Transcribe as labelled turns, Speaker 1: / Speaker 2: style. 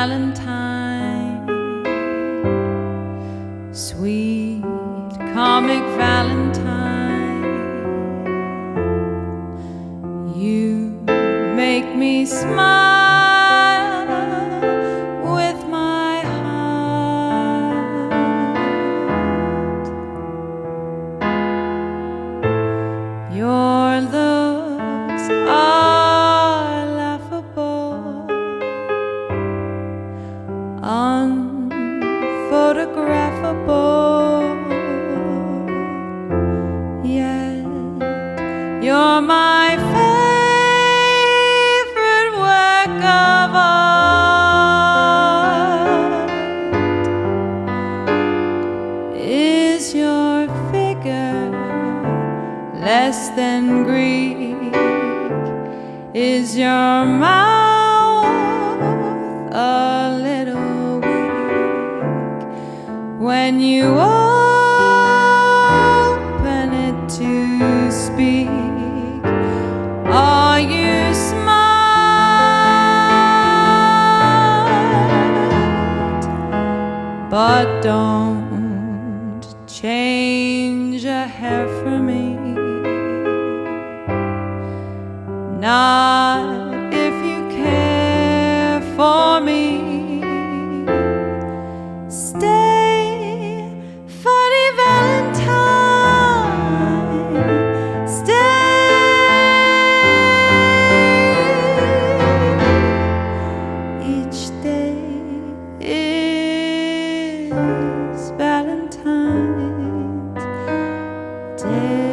Speaker 1: Valentine, sweet comic Valentine, you make me smile with my heart. Your looks are laughable, unphotographable, yet you're my favorite work of art. Is your figure less than Greek? Is your mouth a little weak when you open it to speak? Are you smart? But don't change a hair for me, not if you care for me. Stay, funny Valentine, stay. Each day is Valentine's Day.